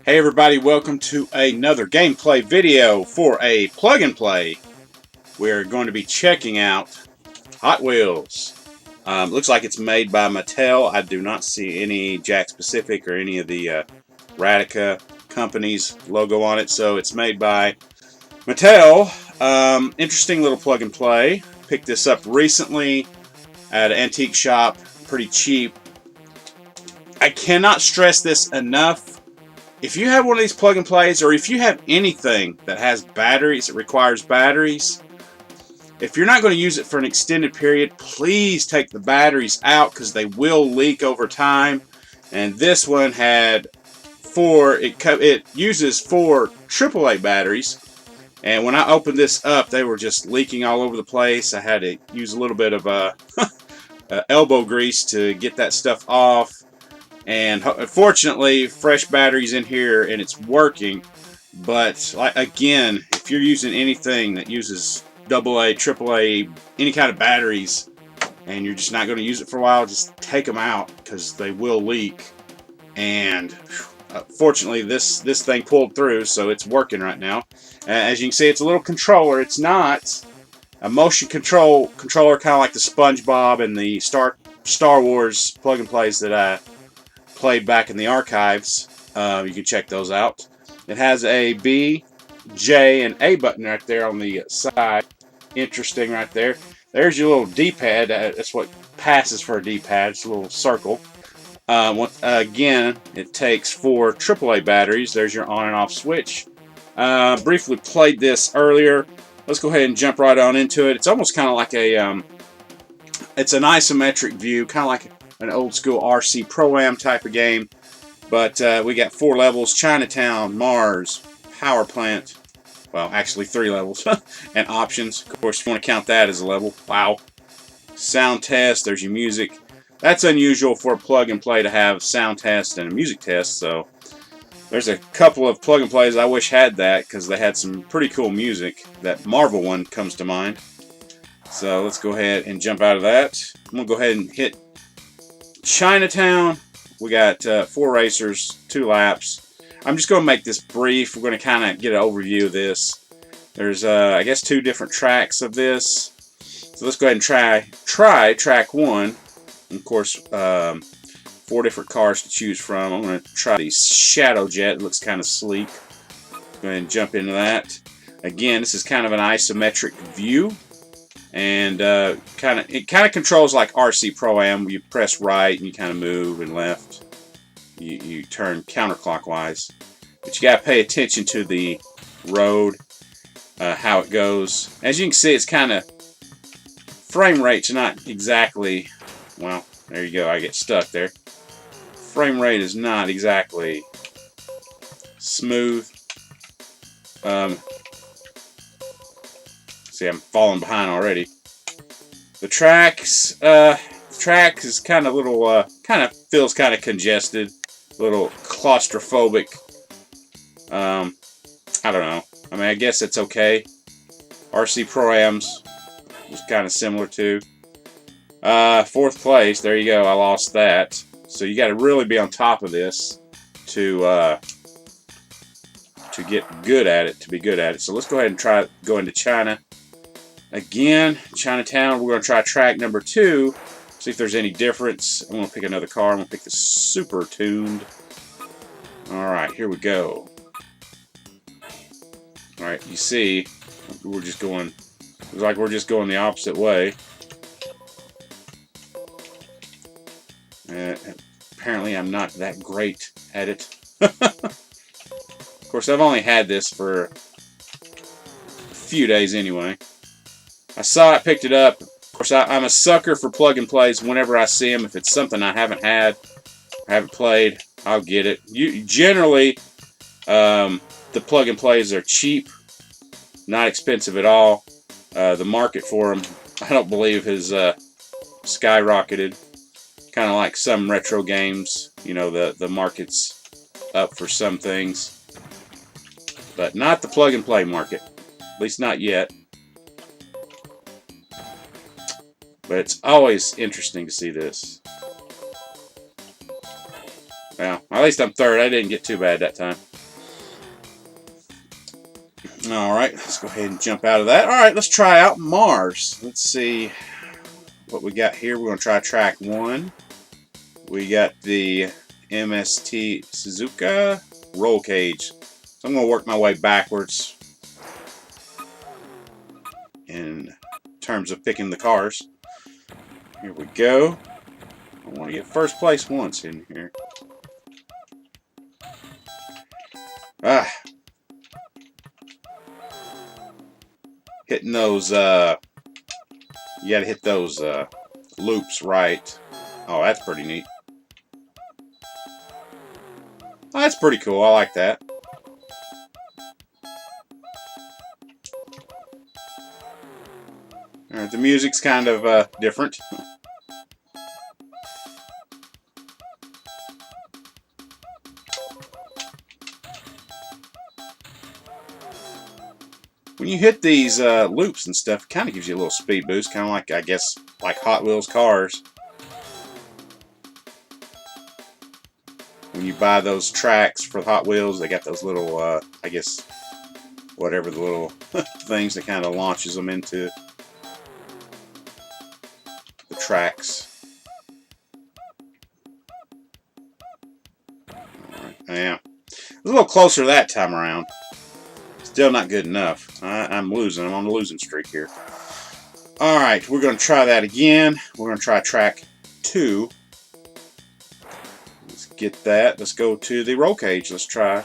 Hey everybody, welcome to another gameplay video for a plug and play. We're going to be checking out Hot Wheels. Looks like it's made by Mattel. I do not see any Jakks Pacific or any of the Radica company's logo on it, so it's made by Mattel. Interesting little plug and play. Picked this up recently at an antique shop, pretty cheap. I cannot stress this enough. If you have one of these plug and plays, or if you have anything that has batteries, that requires batteries, if you're not going to use it for an extended period, please take the batteries out because they will leak over time. And this one had it uses 4 AAA batteries. And when I opened this up, they were just leaking all over the place. I had to use a little bit of elbow grease to get that stuff off. And fortunately, fresh batteries in here and it's working. But again, if you're using anything that uses AA, AAA, any kind of batteries, and you're just not going to use it for a while, just take them out because they will leak. And fortunately, this thing pulled through, so it's working right now. As you can see, it's a little controller. It's not a motion controller, kind of like the SpongeBob and the Star Wars plug and plays that I played back in the archives. You can check those out. It has a B, J, and A button right there on the side. Interesting right there. There's your little D-pad. That's what passes for a D-pad. It's a little circle. Again, it takes 4 AAA batteries. There's your on and off switch. Briefly played this earlier. Let's go ahead and jump right on into it. It's almost kind of like it's an isometric view, kind of like an old school RC Pro-Am type of game. But we got 4 levels: Chinatown, Mars, Power Plant. Well, actually 3 levels. And options. Of course, if you want to count that as a level. Wow. Sound test. There's your music. That's unusual for a plug and play to have sound test and a music test. So there's a couple of plug and plays I wish had that because they had some pretty cool music. That Marvel one comes to mind. So let's go ahead and jump out of that. I'm going to go ahead and hit Chinatown. We got 4 racers, 2 laps. I'm just going to make this brief. We're going to kind of get an overview of this. There's, I guess, 2 different tracks of this. So let's go ahead and try track 1. And of course, 4 different cars to choose from. I'm going to try the Shadow Jet. It looks kind of sleek. Go ahead and jump into that. Again, this is kind of an isometric view. And it kind of controls like RC Pro-Am. You press right and you kind of move, and left you turn counterclockwise. But you got to pay attention to the road, how it goes. As you can see, it's kind of frame rate's not exactly, well, there you go. I get stuck there. Frame rate is not exactly smooth. See, I'm falling behind already. The track is kind of little, kind of feels kind of congested, a little claustrophobic. I don't know. I mean, I guess it's okay. RC Pro-Ams was kind of similar too. 4th place. There you go. I lost that. So you got to really be on top of this to get good at it. To be good at it. So let's go ahead and go into China. Again, Chinatown, we're going to try track number 2, see if there's any difference. I'm going to pick another car. I'm going to pick the Super Tuned. Alright, here we go. Alright, you see, we're just going, looks like we're just going the opposite way. Apparently I'm not that great at it. Of course, I've only had this for a few days anyway. I saw it, picked it up. Of course, I'm a sucker for plug and plays whenever I see them. If it's something I haven't had, I haven't played, I'll get it. Generally, the plug and plays are cheap, not expensive at all. The market for them, I don't believe, has skyrocketed. Kind of like some retro games, you know, the market's up for some things, but not the plug and play market, at least not yet. But it's always interesting to see this. Well, at least I'm third. I didn't get too bad that time. Alright, let's go ahead and jump out of that. Alright, let's try out Mars. Let's see what we got here. We're going to try track 1. We got the MST Suzuka roll cage. So I'm going to work my way backwards in terms of picking the cars. Here we go. I want to get first place once in here. Ah. Hitting those, you gotta hit those loops right. Oh, that's pretty neat. Oh, that's pretty cool. I like that. Alright, the music's kind of different. When you hit these loops and stuff, it kind of gives you a little speed boost, kind of like, I guess, like Hot Wheels cars. When you buy those tracks for Hot Wheels, they got those little, I guess, whatever the little things that kind of launches them into the tracks. Alright, yeah. A little closer that time around. Still not good enough. I'm losing. I'm on a losing streak here. Alright, we're going to try that again. We're going to try track 2. Let's get that. Let's go to the roll cage. Let's try.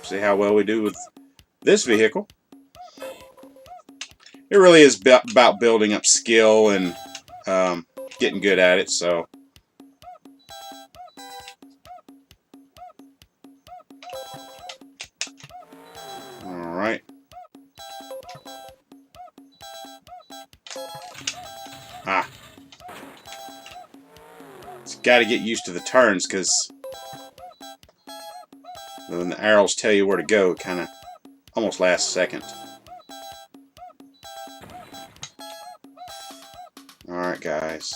See how well we do with this vehicle. It really is about building up skill and getting good at it. So. Alright. Ah. It's got to get used to the turns, because when the arrows tell you where to go, it kind of almost last a second. Alright, guys.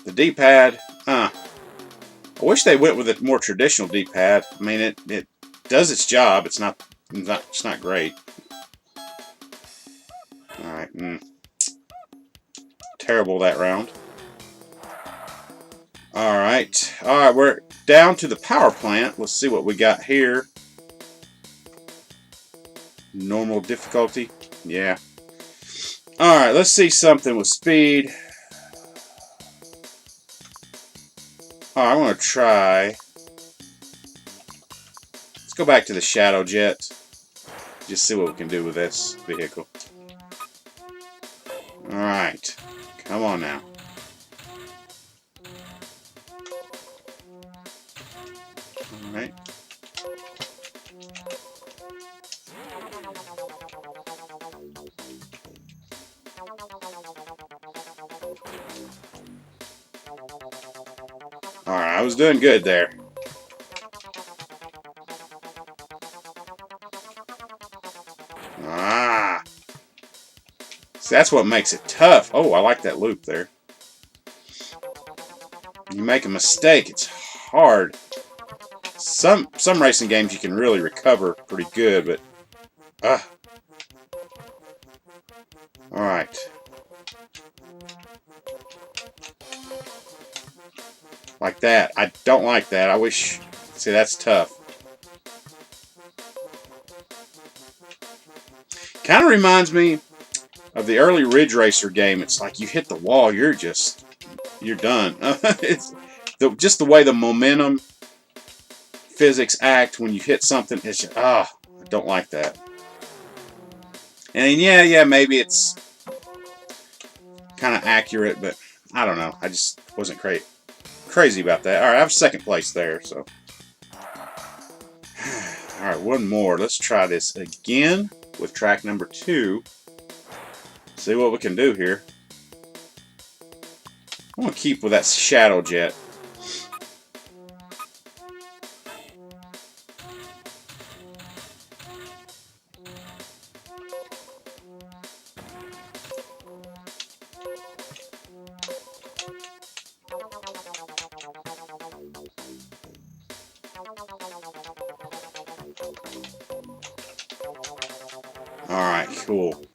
The D-pad, I wish they went with a more traditional D-pad. I mean, it does its job. It's not great. All right, terrible that round. All right, we're down to the power plant. Let's see what we got here. Normal difficulty, yeah. All right, let's see something with speed. Alright, I'm going to try. Let's go back to the Shadow Jet. Just see what we can do with this vehicle. Alright. Come on now. Alright. Alright, I was doing good there. See, that's what makes it tough. Oh, I like that loop there. You make a mistake, it's hard. Some racing games you can really recover pretty good, but alright. Like that. I don't like that. I wish... See, that's tough. Kind of reminds me of the early Ridge Racer game. It's like you hit the wall, you're done. It's just the way the momentum physics act when you hit something. It's just, I don't like that. And yeah, maybe it's kind of accurate, but I don't know. I just wasn't crazy about that. All right, I have second place there, so. All right, one more. Let's try this again with track number 2. See what we can do here. I'm going to keep with that Shadow Jet. Alright, cool.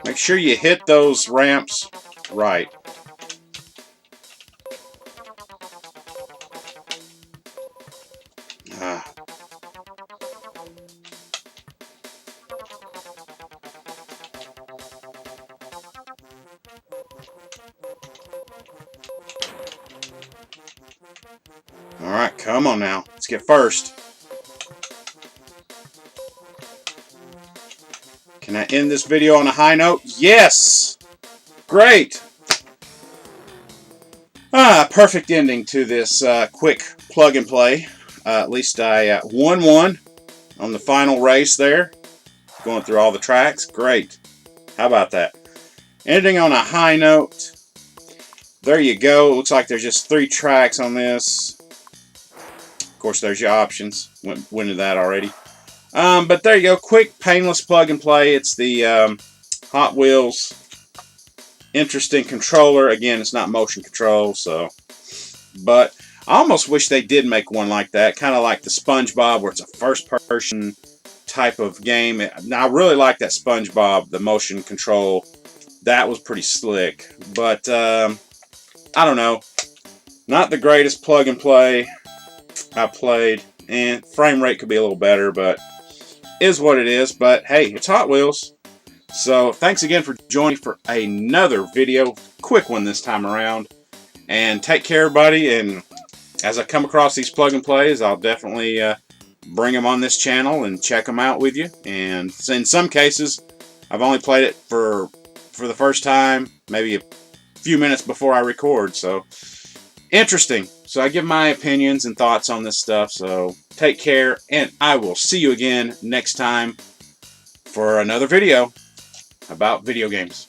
Make sure you hit those ramps right. Ah. Alright, come on now. Let's get first. Can I end this video on a high note? Yes! Great! Perfect ending to this quick plug and play. At least I won one on the final race there. Going through all the tracks. Great. How about that? Ending on a high note. There you go. It looks like there's just 3 tracks on this. Of course, there's your options. Went into that already. But there you go. Quick, painless plug and play. It's the Hot Wheels interesting controller. Again, it's not motion control, so. But I almost wish they did make one like that. Kind of like the SpongeBob, where it's a first-person type of game. Now, I really like that SpongeBob, the motion control. That was pretty slick. But, I don't know. Not the greatest plug and play I played. And frame rate could be a little better, but is what it is. But hey, it's Hot Wheels. So thanks again for joining for another video. Quick one this time around. And take care, everybody. And as I come across these plug and plays, I'll definitely bring them on this channel and check them out with you. And in some cases, I've only played it for the first time, maybe a few minutes before I record. So interesting. So I give my opinions and thoughts on this stuff. So take care, and I will see you again next time for another video about video games.